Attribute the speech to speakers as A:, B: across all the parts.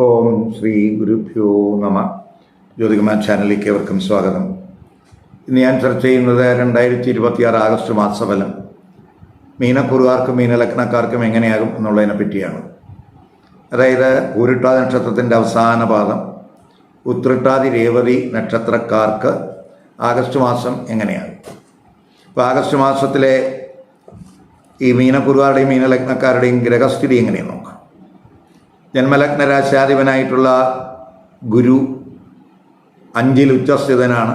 A: ഓം ശ്രീ ഗുരുഭ്യോ നമ. ജ്യോതികുമാർ ചാനലിലേക്ക് ഏവർക്കും സ്വാഗതം. ഇന്ന് ഞാൻ ചർച്ച ചെയ്യുന്നത് 2026 ആഗസ്റ്റ് മാസഫലം മീനക്കുറുകാർക്കും മീനലഗ്നക്കാർക്കും എങ്ങനെയാകും എന്നുള്ളതിനെ പറ്റിയാണ്. അതായത് പൂരിട്ടാതി നക്ഷത്രത്തിൻ്റെ അവസാന പാദം ഉത്രട്ടാതി രേവതി നക്ഷത്രക്കാർക്ക് ആഗസ്റ്റ് മാസം എങ്ങനെയാകും. അപ്പോൾ ആഗസ്റ്റ് മാസത്തിലെ ഈ മീനക്കുറുകാരുടെയും മീനലഗ്നക്കാരുടെയും ഗ്രഹസ്ഥിതി എങ്ങനെയെന്ന് നോക്കാം. ജന്മലഗ്ന രാശാധിപനായിട്ടുള്ള ഗുരു 5-ൽ ഉച്ചസ്ഥിതനാണ്.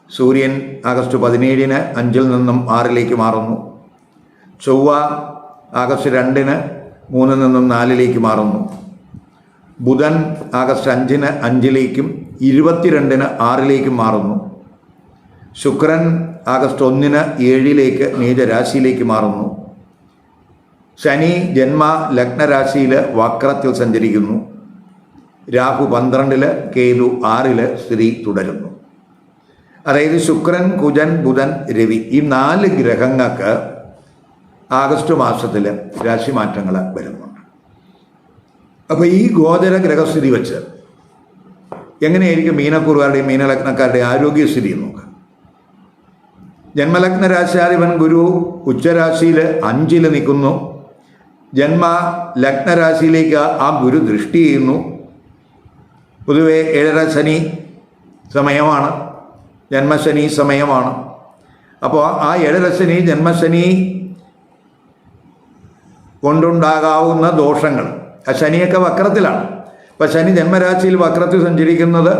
A: സൂര്യൻ ആഗസ്റ്റ് 17-ന് 5-ൽ നിന്നും 6-ലേക്ക് മാറുന്നു. ചൊവ്വ ആഗസ്റ്റ് 2-ന് 3-ൽ നിന്നും 4-ലേക്ക് മാറുന്നു. ബുധൻ ആഗസ്റ്റ് 5-ന് 5-ലേക്കും 22-ന് 6-ലേക്കും മാറുന്നു. ശുക്രൻ ആഗസ്റ്റ് 1-ന് 7-ലേക്ക് നീചരാശിയിലേക്ക് മാറുന്നു. ശനി ജന്മ ലഗ്നരാശിയിൽ വക്രത്തിൽ സഞ്ചരിക്കുന്നു. രാഹു 12-ൽ, കേതു 6-ൽ സ്ഥിതി തുടരുന്നു. അതായത് ശുക്രൻ, കുജൻ, ബുധൻ, രവി ഈ 4 ഗ്രഹങ്ങൾക്ക് ആഗസ്റ്റ് മാസത്തിൽ രാശിമാറ്റങ്ങൾ വരുന്നുണ്ട്. അപ്പോൾ ഈ ഗോചര ഗ്രഹസ്ഥിതി വെച്ച് എങ്ങനെയായിരിക്കും മീനക്കുറുകാരുടെയും മീനലഗ്നക്കാരുടെയും ആരോഗ്യസ്ഥിതി നോക്കുക. ജന്മലഗ്ന രാശാധിപൻ ഗുരു ഉച്ചരാശിയിൽ 5-ൽ നിൽക്കുന്നു. ജന്മ ലഗ്നരാശിയിലേക്ക് ആ ഗുരു ദൃഷ്ടി ചെയ്യുന്നു. പൊതുവെ 7.5 ശനി സമയമാണ്, ജന്മശനി സമയമാണ്. അപ്പോൾ ആ 7.5 ശനി ജന്മശനി കൊണ്ടുണ്ടാകാവുന്ന ദോഷങ്ങൾ, ആ ശനിയൊക്കെ വക്രത്തിലാണ്. അപ്പോൾ ശനി ജന്മരാശിയിൽ വക്രത്തിൽ സഞ്ചരിക്കുന്നത്,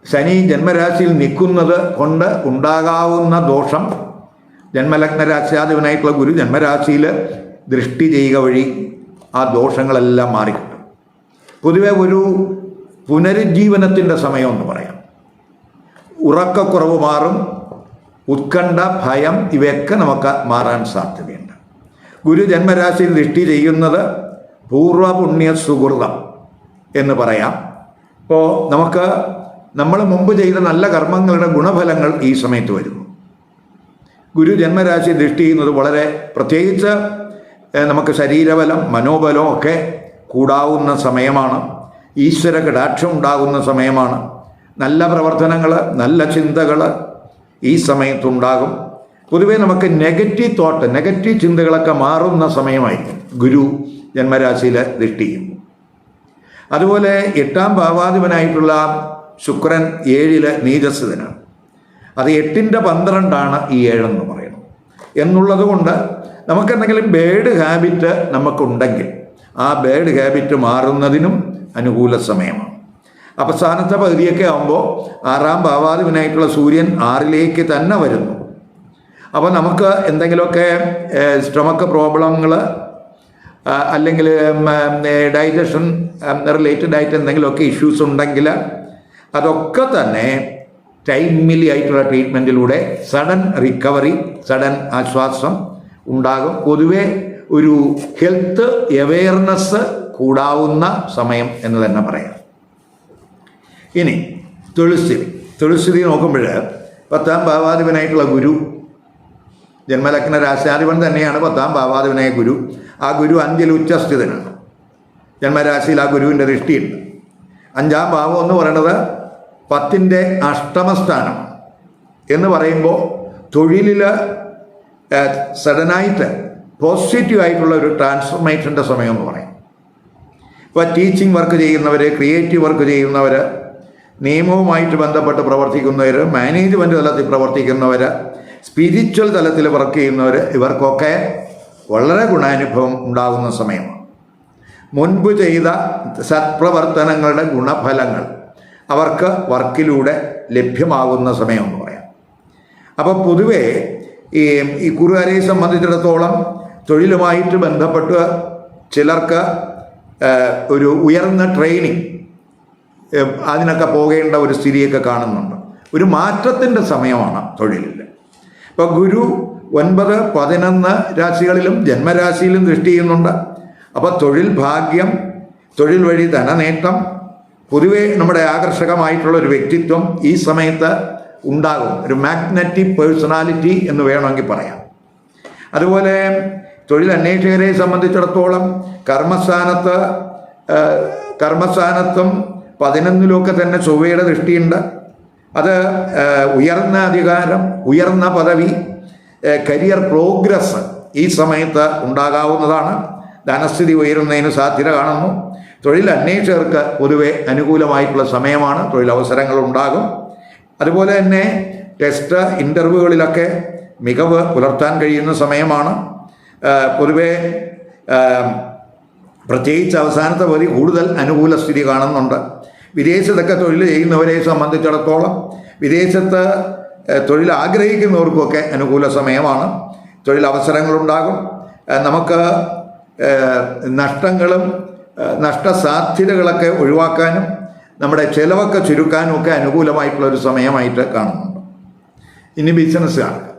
A: ശനി ജന്മരാശിയിൽ നിൽക്കുന്നത് കൊണ്ട് ഉണ്ടാകാവുന്ന ദോഷം ജന്മലഗ്ന രാശാധിപനായിട്ടുള്ള ഗുരു ജന്മരാശിയിൽ ദൃഷ്ടി ചെയ്യുക വഴി ആ ദോഷങ്ങളെല്ലാം മാറിക്കിട്ടും. പൊതുവെ ഒരു പുനരുജ്ജീവനത്തിൻ്റെ സമയമെന്ന് പറയാം. ഉറക്കക്കുറവ് മാറും, ഉത്കണ്ഠ, ഭയം ഇവയൊക്കെ നമുക്ക് മാറാൻ സാധ്യതയുണ്ട്. ഗുരു ജന്മരാശിയിൽ ദൃഷ്ടി ചെയ്യുന്നത് പൂർവപുണ്യ സുഹൃതം എന്ന് പറയാം. അപ്പോൾ നമ്മൾ മുമ്പ് ചെയ്ത നല്ല കർമ്മങ്ങളുടെ ഗുണഫലങ്ങൾ ഈ സമയത്ത് വരുന്നു. ഗുരു ജന്മരാശി ദൃഷ്ടി ചെയ്യുന്നത് വളരെ പ്രത്യേകിച്ച് നമുക്ക് ശരീരബലം, മനോബലം ഒക്കെ കൂടാവുന്ന സമയമാണ്. ഈശ്വര കടാക്ഷം ഉണ്ടാകുന്ന സമയമാണ്. നല്ല പ്രവർത്തനങ്ങൾ, നല്ല ചിന്തകൾ ഈ സമയത്തുണ്ടാകും. പൊതുവേ നമുക്ക് നെഗറ്റീവ് തോട്ട്, നെഗറ്റീവ് ചിന്തകളൊക്കെ മാറുന്ന സമയമായിരിക്കും ഗുരു ജന്മരാശിയിൽ ദൃഷ്ടി ചെയ്യും. അതുപോലെ 8-ാം ഭാവാധിപനായിട്ടുള്ള ശുക്രൻ 7-ൽ നീചസ്ഥിതനാണ്. അത് 8-ന്റെ 12ആണ് ഈ 7 എന്ന് പറയുന്നത്. എന്നുള്ളത് കൊണ്ട് നമുക്കെന്തെങ്കിലും ബാഡ് ഹാബിറ്റ് നമുക്കുണ്ടെങ്കിൽ ആ ബാഡ് ഹാബിറ്റ് മാറുന്നതിനും അനുകൂല സമയമാണ്. അവസാനത്തെ പകുതിയൊക്കെ ആകുമ്പോൾ 6-ാം ഭാവാധിപനായിട്ടുള്ള സൂര്യൻ 6-ലേക്ക് തന്നെ വരുന്നു. അപ്പോൾ നമുക്ക് എന്തെങ്കിലുമൊക്കെ സ്റ്റൊമക്ക് പ്രോബ്ലങ്ങൾ അല്ലെങ്കിൽ ഡൈജഷൻ റിലേറ്റഡ് ആയിട്ട് എന്തെങ്കിലുമൊക്കെ ഇഷ്യൂസ് ഉണ്ടെങ്കിൽ അതൊക്കെ തന്നെ ടൈംലി ആയിട്ടുള്ള ട്രീറ്റ്മെൻറ്റിലൂടെ സഡൻ റിക്കവറി, സഡൻ ആശ്വാസം ഉണ്ടാകും. പൊതുവെ ഒരു ഹെൽത്ത് അവെയർനെസ് കൂടാവുന്ന സമയം എന്ന് തന്നെ പറയാം. ഇനി തൊഴിൽസ്ഥിതി നോക്കുമ്പോൾ 10-ാം ഭാവാധിപനായിട്ടുള്ള ഗുരു ജന്മലഗ്ന രാശാധിപൻ തന്നെയാണ് 10-ാം ഭാവാധിപനായ ഗുരു. ആ ഗുരു 5-ൽ ഉച്ചസ്ഥിതനാണ്. ജന്മരാശിയിൽ ആ ഗുരുവിൻ്റെ ദൃഷ്ടിയുണ്ട്. 5-ാം ഭാവം എന്ന് പറയുന്നത് 10-ന്റെ അഷ്ടമസ്ഥാനം എന്ന് പറയുമ്പോൾ തൊഴിലിൽ സഡനായിട്ട് പോസിറ്റീവായിട്ടുള്ള ഒരു ട്രാൻസ്ഫർമേഷൻ്റെ സമയം എന്ന് പറയും. ഇപ്പോൾ ടീച്ചിങ് വർക്ക് ചെയ്യുന്നവർ, ക്രിയേറ്റീവ് വർക്ക് ചെയ്യുന്നവർ, നിയമവുമായിട്ട് ബന്ധപ്പെട്ട് പ്രവർത്തിക്കുന്നവർ, മാനേജ്മെൻറ്റ് തലത്തിൽ പ്രവർത്തിക്കുന്നവർ, സ്പിരിച്വൽ തലത്തിൽ വർക്ക് ചെയ്യുന്നവർ, ഇവർക്കൊക്കെ വളരെ ഗുണാനുഭവം ഉണ്ടാകുന്ന സമയമാണ്. മുൻപ് ചെയ്ത സത്പ്രവർത്തനങ്ങളുടെ ഗുണഫലങ്ങൾ അവർക്ക് വർക്കിലൂടെ ലഭ്യമാകുന്ന സമയമെന്ന് പറയാം. അപ്പോൾ പൊതുവേ ഈ കുറുകാരെ സംബന്ധിച്ചിടത്തോളം തൊഴിലുമായിട്ട് ബന്ധപ്പെട്ട് ചിലർക്ക് ഒരു ഉയർന്ന ട്രെയിനിങ് അതിനൊക്കെ പോകേണ്ട ഒരു സ്ഥിതിയൊക്കെ കാണുന്നുണ്ട്. ഒരു മാറ്റത്തിൻ്റെ സമയമാണ് തൊഴിലിൽ. ഇപ്പോൾ ഗുരു 9, 11 രാശികളിലും ജന്മരാശിയിലും ദൃഷ്ടി ചെയ്യുന്നുണ്ട്. അപ്പോൾ തൊഴിൽ ഭാഗ്യം, തൊഴിൽ വഴി ധനനേട്ടം, പൊതുവെ നമ്മുടെ ആകർഷകമായിട്ടുള്ള ഒരു വ്യക്തിത്വം ഈ സമയത്ത് ഉണ്ടാകും. ഒരു മാഗ്നറ്റിക് പേഴ്സണാലിറ്റി എന്ന് വേണമെങ്കിൽ പറയാം. അതുപോലെ തൊഴിൽ അന്വേഷകരെ സംബന്ധിച്ചിടത്തോളം കർമ്മസ്ഥാനത്ത് കർമ്മസ്ഥാനത്തും 11-ലുമൊക്കെ തന്നെ ചൊവ്വയുടെ ദൃഷ്ടിയുണ്ട്. അത് ഉയർന്ന അധികാരം, ഉയർന്ന പദവി, കരിയർ പ്രോഗ്രസ് ഈ സമയത്ത് ഉണ്ടാകാവുന്നതാണ്. ധനസ്ഥിതി ഉയരുന്നതിന് സാധ്യത കാണുന്നു. തൊഴിൽ അന്വേഷകർക്ക് പൊതുവെ അനുകൂലമായിട്ടുള്ള സമയമാണ്. തൊഴിലവസരങ്ങൾ ഉണ്ടാകും. അതുപോലെ തന്നെ ടെസ്റ്റ് ഇൻ്റർവ്യൂകളിലൊക്കെ മികവ് പുലർത്താൻ കഴിയുന്ന സമയമാണ്. പൊതുവെ പ്രത്യേകിച്ച് അവസാനത്തെ പകുതി കൂടുതൽ അനുകൂല സ്ഥിതി കാണുന്നുണ്ട്. വിദേശത്തൊക്കെ തൊഴിൽ ചെയ്യുന്നവരെ സംബന്ധിച്ചിടത്തോളം വിദേശത്ത് തൊഴിൽ ആഗ്രഹിക്കുന്നവർക്കൊക്കെ അനുകൂല സമയമാണ്. തൊഴിലവസരങ്ങളുണ്ടാകും. നമുക്ക് നഷ്ടങ്ങളും നഷ്ടസാധ്യതകളൊക്കെ ഒഴിവാക്കാനും നമ്മുടെ ചിലവൊക്കെ ചുരുക്കാനും ഒക്കെ അനുകൂലമായിട്ടുള്ളൊരു സമയമായിട്ട് കാണുന്നുണ്ട്. ഇനി ബിസിനസ്സുകാർക്ക്,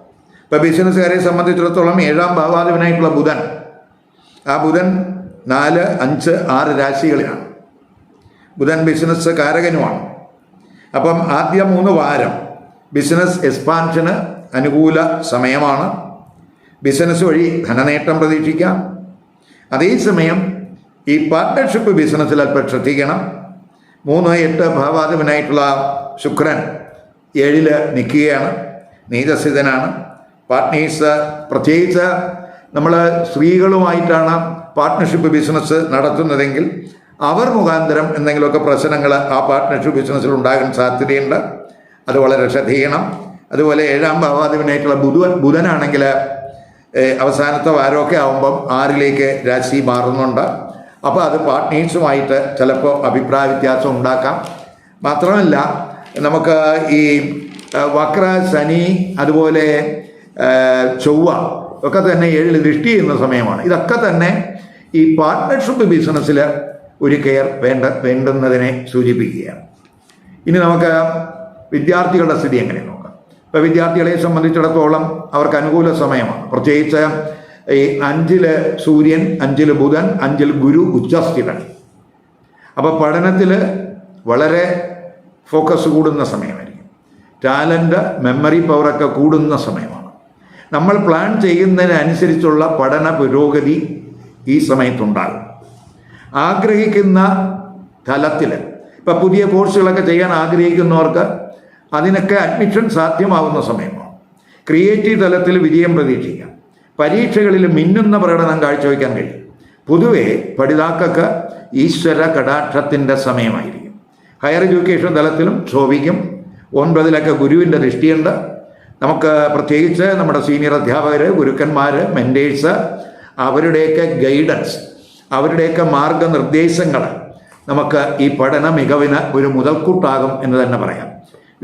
A: ഇപ്പോൾ ബിസിനസ്സുകാരെ സംബന്ധിച്ചിടത്തോളം 7-ാം ഭാവാധിപനായിട്ടുള്ള ബുധൻ, ആ ബുധൻ 4, 5, 6 രാശികളിലാണ്. ബുധൻ ബിസിനസ് കാരകനുമാണ്. അപ്പം ആദ്യ 3 വാരം ബിസിനസ് എക്സ്പാൻഷന് അനുകൂല സമയമാണ്. ബിസിനസ് വഴി ധനനേട്ടം പ്രതീക്ഷിക്കാം. അതേസമയം ഈ പാർട്ട്ണർഷിപ്പ് ബിസിനസ്സിൽ അല്പം ശ്രദ്ധിക്കണം. 3, 8 ഭാവാധിപനായിട്ടുള്ള ശുക്രൻ 7-ൽ നിൽക്കുകയാണ്, നീചസ്ഥിതനാണ്. പാർട്ട്നേഴ്സ്, പ്രത്യേകിച്ച് നമ്മൾ സ്ത്രീകളുമായിട്ടാണ് പാർട്ട്ണർഷിപ്പ് ബിസിനസ് നടത്തുന്നതെങ്കിൽ അവർ മുഖാന്തരം എന്തെങ്കിലുമൊക്കെ പ്രശ്നങ്ങൾ ആ പാർട്ട്ണർഷിപ്പ് ബിസിനസ്സിൽ ഉണ്ടാകാൻ സാധ്യതയുണ്ട്. അത് വളരെ ശ്രദ്ധിക്കണം. അതുപോലെ 7-ാം ഭാവാധിപനായിട്ടുള്ള ബുധനാണെങ്കിൽ അവസാനത്തെ വാരമൊക്കെ ആകുമ്പം 6-ലേക്ക് രാശി മാറുന്നുണ്ട്. അപ്പോൾ അത് പാർട്ട്നേഴ്സുമായിട്ട് ചിലപ്പോൾ അഭിപ്രായ വ്യത്യാസം ഉണ്ടാക്കാം. മാത്രമല്ല നമുക്ക് ഈ വക്ര ശനി, അതുപോലെ ചൊവ്വ ഒക്കെ തന്നെ 7-ൽ ദൃഷ്ടി ചെയ്യുന്ന സമയമാണ്. ഇതൊക്കെ തന്നെ ഈ പാർട്ട്ണർഷിപ്പ് ബിസിനസ്സിൽ ഒരു കെയർ വേണ്ടുന്നതിനെ സൂചിപ്പിക്കുകയാണ്. ഇനി നമുക്ക് വിദ്യാർത്ഥികളുടെ സ്ഥിതി എങ്ങനെ നോക്കാം. ഇപ്പോൾ വിദ്യാർത്ഥികളെ സംബന്ധിച്ചിടത്തോളം അവർക്ക് അനുകൂല സമയമാണ്. പ്രത്യേകിച്ച് ഈ 5-ൽ സൂര്യൻ, 5-ൽ ബുധൻ, 5-ൽ ഗുരു ഉച്ചസ്ഥിതൻ. അപ്പോൾ പഠനത്തിൽ വളരെ ഫോക്കസ് കൂടുന്ന സമയമായിരിക്കും. ടാലൻ്റ്, മെമ്മറി പവറൊക്കെ കൂടുന്ന സമയമാണ്. നമ്മൾ പ്ലാൻ ചെയ്യുന്നതിനനുസരിച്ചുള്ള പഠന പുരോഗതി ഈ സമയത്തുണ്ടാകും. ആഗ്രഹിക്കുന്ന തലത്തിൽ ഇപ്പം പുതിയ കോഴ്സുകളൊക്കെ ചെയ്യാൻ ആഗ്രഹിക്കുന്നവർക്ക് അതിനൊക്കെ അഡ്മിഷൻ സാധ്യമാകുന്ന സമയമാണ്. ക്രിയേറ്റീവ് തലത്തിൽ വിജയം പ്രതീക്ഷിക്കാം. പരീക്ഷകളിൽ മിന്നുന്ന പ്രകടനം കാഴ്ചവെക്കാൻ കഴിയും. പൊതുവെ പഠിതാക്കൾക്ക് ഈശ്വര കടാക്ഷത്തിൻ്റെ സമയമായിരിക്കും. ഹയർ എഡ്യൂക്കേഷൻ തലത്തിലും ശോഭിക്കും. 9-ലൊക്കെ ഗുരുവിൻ്റെ ദൃഷ്ടിയുണ്ട്. നമുക്ക് പ്രത്യേകിച്ച് നമ്മുടെ സീനിയർ അധ്യാപകർ, ഗുരുക്കന്മാർ, മെൻറ്റേഴ്സ്, അവരുടെയൊക്കെ ഗൈഡൻസ്, അവരുടെയൊക്കെ മാർഗനിർദ്ദേശങ്ങൾ നമുക്ക് ഈ പഠന മികവിന് ഒരു മുതൽക്കൂട്ടാകും എന്ന് തന്നെ പറയാം.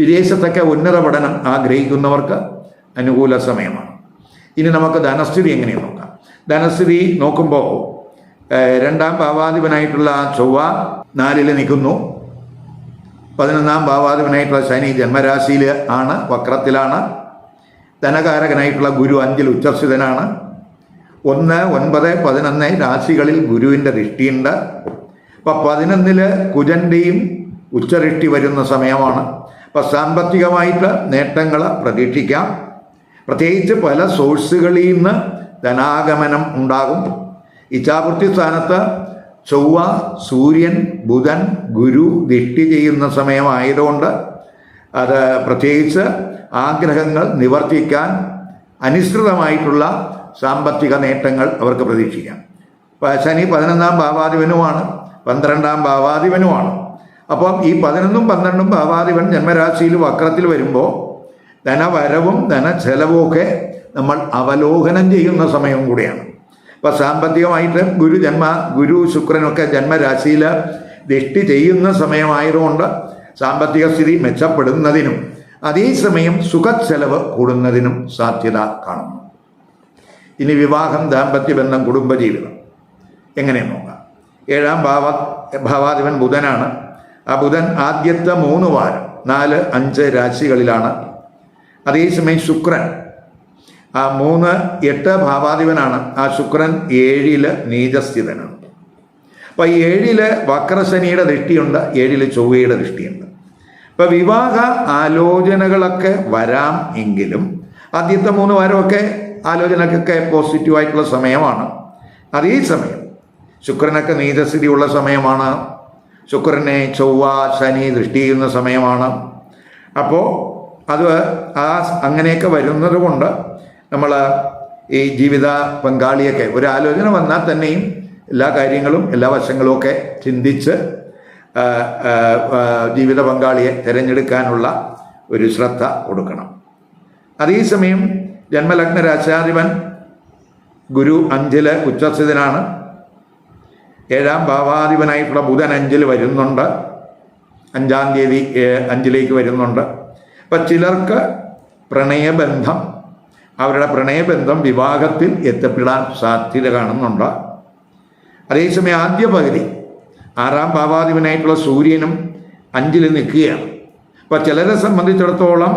A: വിദേശത്തൊക്കെ ഉന്നത പഠനം ആഗ്രഹിക്കുന്നവർക്ക് അനുകൂല സമയമാണ്. ഇനി നമുക്ക് ധനസ്ഥിതി എങ്ങനെയാണ് നോക്കാം. ധനസ്ഥിതി നോക്കുമ്പോൾ 2-ാം ഭാവാധിപനായിട്ടുള്ള ചൊവ്വ 4-ൽ നിൽക്കുന്നു. 11-ാം ഭാവാധിപനായിട്ടുള്ള ശനി ജന്മരാശിയിൽ ആണ്, വക്രത്തിലാണ്. ധനകാരകനായിട്ടുള്ള ഗുരു 5-ൽ ഉച്ചസ്ഥിതനാണ്. 1, 9, 11 രാശികളിൽ ഗുരുവിൻ്റെ ദൃഷ്ടിയുണ്ട്. അപ്പം 11-ൽ കുജൻ്റെയും ഉച്ചദൃഷ്ടി വരുന്ന സമയമാണ്. അപ്പം സാമ്പത്തികമായിട്ട് നേട്ടങ്ങൾ പ്രതീക്ഷിക്കാം. പ്രത്യേകിച്ച് പല സോഴ്സുകളിൽ നിന്ന് ധനാഗമനം ഉണ്ടാകും. ഇച്ഛാപൂർത്തി സ്ഥാനത്ത് ചൊവ്വ, സൂര്യൻ, ബുധൻ, ഗുരു ദൃഷ്ടി ചെയ്യുന്ന സമയമായതുകൊണ്ട് അത് പ്രത്യേകിച്ച് ആഗ്രഹങ്ങൾ നിവർത്തിക്കാൻ അനുസൃതമായിട്ടുള്ള സാമ്പത്തിക നേട്ടങ്ങൾ അവർക്ക് പ്രതീക്ഷിക്കാം. ശനി 11-ാം ഭാവാധിപനുമാണ്, 12-ാം ഭാവാധിപനുമാണ്. അപ്പം ഈ 11-ഉം 12-ഉം ഭാവാധിപൻ ജന്മരാശിയിൽ വക്രത്തിൽ വരുമ്പോൾ ധനവരവും ധനച്ചെലവും ഒക്കെ നമ്മൾ അവലോകനം ചെയ്യുന്ന സമയവും കൂടിയാണ്. അപ്പോൾ സാമ്പത്തികമായിട്ട് ഗുരു ശുക്രനൊക്കെ ജന്മരാശിയിൽ ദൃഷ്ടി ചെയ്യുന്ന സമയമായതുകൊണ്ട് സാമ്പത്തിക സ്ഥിതി മെച്ചപ്പെടുന്നതിനും അതേസമയം സുഖച്ചെലവ് കൂടുന്നതിനും സാധ്യത കാണുന്നു. ഇനി വിവാഹം, ദാമ്പത്യബന്ധം, കുടുംബജീവിതം എങ്ങനെ നോക്കാം. 7-ാം ഭാവാധിപൻ ബുധനാണ്. ആ ബുധൻ ആദ്യത്തെ 3 വാരം 4, 5 രാശികളിലാണ്. അതേസമയം ശുക്രൻ ആ 3, 8 ഭാവാധിപനാണ്. ആ ശുക്രൻ 7-ൽ നീചസ്ഥിതനാണ്. അപ്പോൾ 7-ൽ വക്രശനിയുടെ ദൃഷ്ടിയുണ്ട്, 7-ൽ ചൊവ്വയുടെ ദൃഷ്ടിയുണ്ട്. അപ്പോൾ വിവാഹ ആലോചനകളൊക്കെ വരാം എങ്കിലും ആദ്യത്തെ 3 വാരമൊക്കെ ആലോചനക്കൊക്കെ പോസിറ്റീവായിട്ടുള്ള സമയമാണ്. അതേസമയം
B: ശുക്രനൊക്കെ നീചസ്ഥിതിയുള്ള സമയമാണ്. ശുക്രനെ ചൊവ്വ ശനി ദൃഷ്ടി ചെയ്യുന്ന സമയമാണ്. അപ്പോൾ അത് അങ്ങനെയൊക്കെ വരുന്നത് കൊണ്ട് നമ്മൾ ഈ ജീവിത പങ്കാളിയൊക്കെ ഒരു ആലോചന വന്നാൽ തന്നെയും എല്ലാ കാര്യങ്ങളും എല്ലാ വശങ്ങളും ഒക്കെ ചിന്തിച്ച് ജീവിത പങ്കാളിയെ തിരഞ്ഞെടുക്കാനുള്ള ഒരു ശ്രദ്ധ കൊടുക്കണം. അതേസമയം ജന്മലഗ്ന രാശാധിപൻ ഗുരു 5 ഉച്ചസ്ഥിതനാണ്. 7ാം ഭാവാധിപനായിട്ടുള്ള ബുധൻ 5 വരുന്നുണ്ട്. 5-ാം തീയതി 5 വരുന്നുണ്ട്. അപ്പം ചിലർക്ക് പ്രണയബന്ധം, അവരുടെ പ്രണയബന്ധം വിവാഹത്തിൽ എത്തപ്പെടാൻ സാധ്യത കാണുന്നുണ്ട്. അതേസമയം ആദ്യ പകുതി 6ാം ഭാവാധിപനായിട്ടുള്ള സൂര്യനും 5 നിൽക്കുകയാണ്. അപ്പം ചിലരെ സംബന്ധിച്ചിടത്തോളം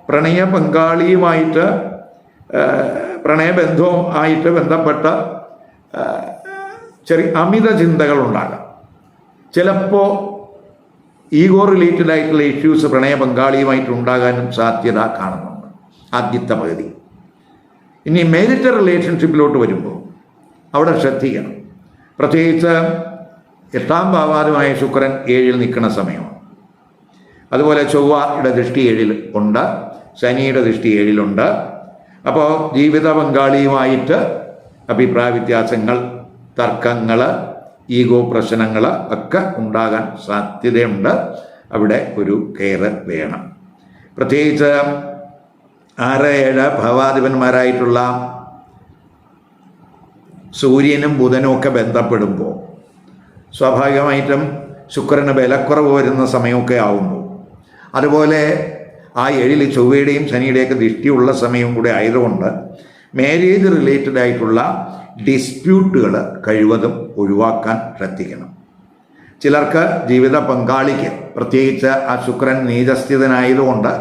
B: പ്രണയ പങ്കാളിയുമായിട്ട് പ്രണയബന്ധവുമായിട്ട് ബന്ധപ്പെട്ട ചെറിയ അമിത ചിന്തകളുണ്ടാകാം. ചിലപ്പോൾ ഈഗോ റിലേറ്റഡ് ആയിട്ടുള്ള ഇഷ്യൂസ് പ്രണയ പങ്കാളിയുമായിട്ടുണ്ടാകാനും സാധ്യത കാണുന്നുണ്ട് ആദ്യത്തെ പകുതി. ഇനി മാരിറ്റൽ റിലേഷൻഷിപ്പിലോട്ട് വരുമ്പോൾ അവിടെ ശ്രദ്ധിക്കണം. പ്രത്യേകിച്ച് 8ാം ഭാവാധിപനായ ശുക്രൻ 7 നിൽക്കുന്ന സമയമാണ്. അതുപോലെ ചൊവ്വയുടെ ദൃഷ്ടി 7 ഉണ്ട്, ശനിയുടെ ദൃഷ്ടി 7 അപ്പോൾ ജീവിത പങ്കാളിയുമായിട്ട് അഭിപ്രായ വ്യത്യാസങ്ങൾ, തർക്കങ്ങൾ, ഈഗോ പ്രശ്നങ്ങൾ ഒക്കെ ഉണ്ടാകാൻ സാധ്യതയുണ്ട്. അവിടെ ഒരു കെയർ വേണം. പ്രത്യേകിച്ച് 6, 7 ഭാവാധിപന്മാരായിട്ടുള്ള സൂര്യനും ബുധനും ഒക്കെ ബന്ധപ്പെടുമ്പോൾ സ്വാഭാവികമായിട്ടും ശുക്രന് ബലക്കുറവ് വരുന്ന സമയമൊക്കെ ആവുമ്പോൾ, അതുപോലെ ആ 7 ചൊവ്വയുടെയും ശനിയുടെയൊക്കെ ദൃഷ്ടിയുള്ള സമയവും കൂടെ ആയതുകൊണ്ട് മാരേജ് റിലേറ്റഡ് ആയിട്ടുള്ള ഡിസ്പ്യൂട്ടുകൾ കഴിവതും ഒഴിവാക്കാൻ ശ്രദ്ധിക്കണം. ചിലർക്ക് ജീവിത പങ്കാളിക്ക്, പ്രത്യേകിച്ച് ആ ശുക്രൻ നീചസ്ഥിതനായതുകൊണ്ട്,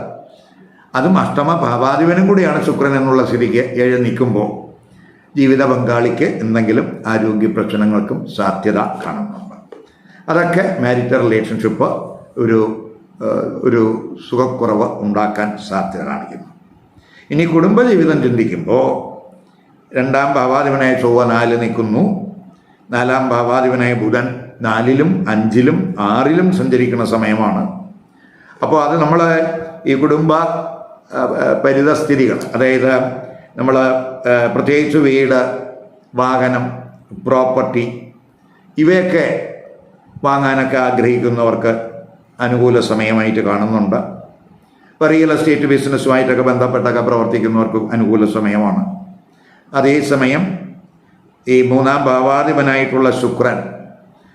B: അതും അഷ്ടമ ഭാവാധിപനും കൂടിയാണ് ശുക്രൻ എന്നുള്ള സ്ഥിതിക്ക് 7 നിൽക്കുമ്പോൾ ജീവിത പങ്കാളിക്ക് എന്തെങ്കിലും ആരോഗ്യ പ്രശ്നങ്ങൾക്കും സാധ്യത കാണുന്നുണ്ട്. അതൊക്കെ മാരിറ്റൽ റിലേഷൻഷിപ്പ് ഒരു സുഖക്കുറവ് ഉണ്ടാക്കാൻ സാധ്യത കാണിക്കുന്നു. ഇനി കുടുംബജീവിതം ചിന്തിക്കുമ്പോൾ 2ാം ഭാവാധിപനായ ചൊവ്വ 4 നിൽക്കുന്നു. 4ാം ഭാവാധിപനായ ബുധൻ 4ലും 5ലും 6ലും സഞ്ചരിക്കുന്ന സമയമാണ്. അപ്പോൾ അത് നമ്മൾ ഈ കുടുംബ പരിതസ്ഥിതികൾ, അതായത് നമ്മൾ പ്രത്യേകിച്ച് വീട്, വാഹനം, പ്രോപ്പർട്ടി ഇവയൊക്കെ വാങ്ങാനൊക്കെ ആഗ്രഹിക്കുന്നവർക്ക് അനുകൂല സമയമായിട്ട് കാണുന്നുണ്ട്. ഇപ്പോൾ റിയൽ എസ്റ്റേറ്റ് ബിസിനസ്സുമായിട്ടൊക്കെ ബന്ധപ്പെട്ടൊക്കെ പ്രവർത്തിക്കുന്നവർക്കും അനുകൂല സമയമാണ്. അതേസമയം ഈ 3ാം ഭാവാധിപനായിട്ടുള്ള ശുക്രൻ,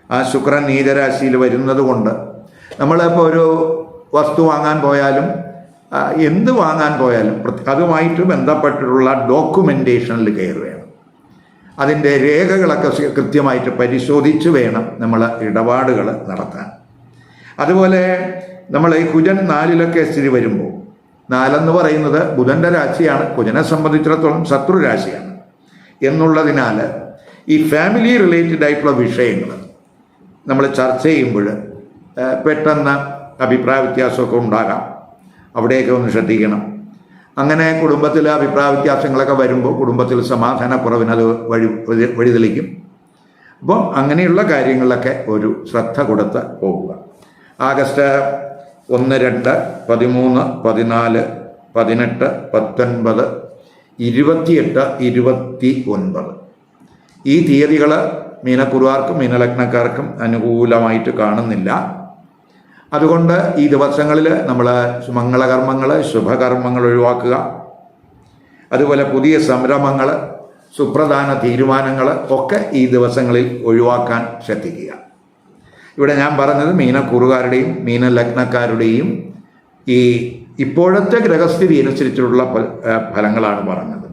B: ആ ശുക്രൻ നീചരാശിയിൽ വരുന്നത് കൊണ്ട് നമ്മളിപ്പോൾ ഒരു വസ്തു വാങ്ങാൻ പോയാലും എന്ത് വാങ്ങാൻ പോയാലും അതുമായിട്ട് ബന്ധപ്പെട്ടിട്ടുള്ള ഡോക്യുമെൻറ്റേഷനിൽ കെയർ വേണം. അതിൻ്റെ രേഖകളൊക്കെ കൃത്യമായിട്ട് പരിശോധിച്ച് വേണം നമ്മൾ ഇടപാടുകൾ നടത്താൻ. അതുപോലെ നമ്മൾ ഈ കുജൻ 4ലൊക്കെ സ്ഥിതി വരുമ്പോൾ, 4 പറയുന്നത് ബുധൻ്റെ രാശിയാണ്, കുജനെ സംബന്ധിച്ചിടത്തോളം ശത്രു രാശിയാണ് എന്നുള്ളതിനാൽ ഈ ഫാമിലി റിലേറ്റഡ് ആയിട്ടുള്ള വിഷയങ്ങൾ നമ്മൾ ചർച്ച ചെയ്യുമ്പോൾ പെട്ടെന്ന് അഭിപ്രായ വ്യത്യാസമൊക്കെ ഉണ്ടാകാം. അവിടെയൊക്കെ ഒന്ന് ശ്രദ്ധിക്കണം. അങ്ങനെ കുടുംബത്തിൽ അഭിപ്രായ വ്യത്യാസങ്ങളൊക്കെ വരുമ്പോൾ കുടുംബത്തിൽ സമാധാനക്കുറവിനത് വഴിതെളിക്കും. അപ്പം അങ്ങനെയുള്ള കാര്യങ്ങളിലൊക്കെ ഒരു ശ്രദ്ധ കൊടുത്ത് പോകുക. ആഗസ്റ്റ് 1, 2, 13, 14, 18, 19, 28, 29 ഈ തീയതികൾ മീനക്കുറുകാർക്കും മീനലഗ്നക്കാർക്കും അനുകൂലമായിട്ട് കാണുന്നില്ല. അതുകൊണ്ട് ഈ ദിവസങ്ങളിൽ നമ്മൾ മംഗളകർമ്മങ്ങൾ, ശുഭകർമ്മങ്ങൾ ഒഴിവാക്കുക. അതുപോലെ പുതിയ സംരംഭങ്ങൾ, സുപ്രധാന തീരുമാനങ്ങൾ ഒക്കെ ഈ ദിവസങ്ങളിൽ ഒഴിവാക്കാൻ ശ്രദ്ധിക്കുക. ഇവിടെ ഞാൻ പറഞ്ഞത് മീനക്കൂറുകാരുടെയും മീനലഗ്നക്കാരുടെയും ഈ ഇപ്പോഴത്തെ ഗ്രഹസ്ഥിതി അനുസരിച്ചുള്ള ഫലങ്ങളാണ് പറഞ്ഞത്.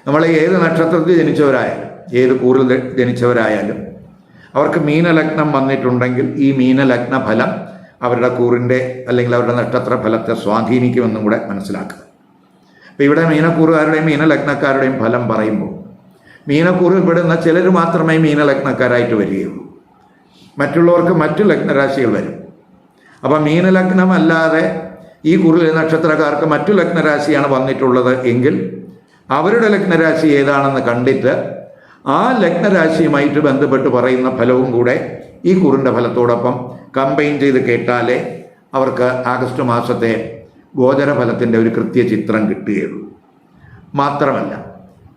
B: നമ്മൾ ഏത് നക്ഷത്രത്തിൽ ജനിച്ചവരായാലും ഏത് കൂറിൽ ജനിച്ചവരായാലും അവർക്ക് മീനലഗ്നം വന്നിട്ടുണ്ടെങ്കിൽ ഈ മീനലഗ്ന ഫലം അവരുടെ കൂറിൻ്റെ അല്ലെങ്കിൽ അവരുടെ നക്ഷത്ര ഫലത്തെ സ്വാധീനിക്കുമെന്നും കൂടെ മനസ്സിലാക്കുക. അപ്പോൾ ഇവിടെ മീനക്കൂറുകാരുടെയും മീനലഗ്നക്കാരുടെയും ഫലം പറയുമ്പോൾ മീനക്കൂറിൽ പെടുന്ന ചിലർ മാത്രമേ മീനലഗ്നക്കാരായിട്ട് വരികയുള്ളൂ. മറ്റുള്ളവർക്ക് മറ്റു ലഗ്നരാശികൾ വരും. അപ്പം മീനലഗ്നം അല്ലാതെ ഈ കുറിലെ നക്ഷത്രക്കാർക്ക് മറ്റു ലഗ്നരാശിയാണ് വന്നിട്ടുള്ളത് എങ്കിൽ അവരുടെ ലഗ്നരാശി ഏതാണെന്ന് കണ്ടിട്ട് ആ ലഗ്നരാശിയുമായിട്ട് ബന്ധപ്പെട്ട് പറയുന്ന ഫലവും കൂടെ ഈ കുറിൻ്റെ ഫലത്തോടൊപ്പം കമ്പൈൻ ചെയ്ത് കേട്ടാലേ അവർക്ക് ആഗസ്റ്റ് മാസത്തെ ഗോചരഫലത്തിൻ്റെ ഒരു കൃത്യചിത്രം കിട്ടുകയുള്ളൂ. മാത്രമല്ല,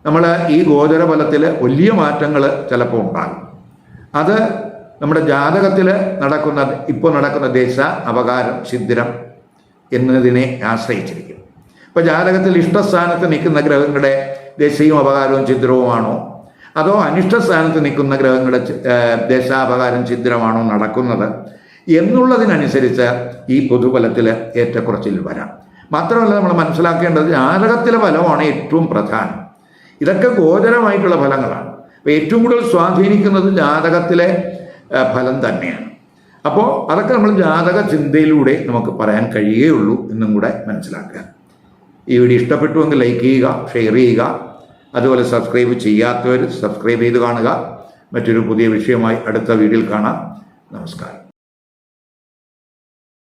B: നമ്മൾ ഈ ഗോചരഫലത്തിൽ വലിയ മാറ്റങ്ങൾ ചിലപ്പോൾ ഉണ്ടാകും. അത് നമ്മുടെ ജാതകത്തിൽ ഇപ്പോൾ നടക്കുന്ന ദശ, അപകാരം, ഛിദ്രം എന്നതിനെ ആശ്രയിച്ചിരിക്കും. ഇപ്പോൾ ജാതകത്തിൽ ഇഷ്ടസ്ഥാനത്ത് നിൽക്കുന്ന ഗ്രഹങ്ങളുടെ ദശയും അപകാരവും ഛിദ്രവുമാണോ, അതോ അനിഷ്ടസ്ഥാനത്ത് നിൽക്കുന്ന ഗ്രഹങ്ങളുടെ ദശാപകാരം ഛിദ്രമാണോ നടക്കുന്നത് എന്നുള്ളതിനനുസരിച്ച് ഈ പൊതുഫലത്തിൽ ഏറ്റക്കുറച്ചിൽ വരാം. മാത്രമല്ല, നമ്മൾ മനസ്സിലാക്കേണ്ടത് ജാതകത്തിലെ ഫലമാണ് ഏറ്റവും പ്രധാനം. ഇതൊക്കെ ഗോചരമായിട്ടുള്ള ഫലങ്ങളാണ്. അപ്പോൾ ഏറ്റവും കൂടുതൽ സ്വാധീനിക്കുന്നത് ജാതകത്തിലെ ഫലം തന്നെയാണ്. അപ്പോൾ അതൊക്കെ നമ്മൾ ജാതക ചിന്തയിലൂടെ നമുക്ക് പറയാൻ കഴിയുകയുള്ളൂ എന്നും കൂടെ മനസ്സിലാക്കുക. ഈ വീഡിയോ ഇഷ്ടപ്പെട്ടുവെങ്കിൽ ലൈക്ക് ചെയ്യുക, ഷെയർ ചെയ്യുക. അതുപോലെ സബ്സ്ക്രൈബ് ചെയ്യാത്തവർ സബ്സ്ക്രൈബ് ചെയ്ത് കാണുക. മറ്റൊരു പുതിയ വിഷയമായി അടുത്ത വീഡിയോയിൽ കാണാം. നമസ്കാരം.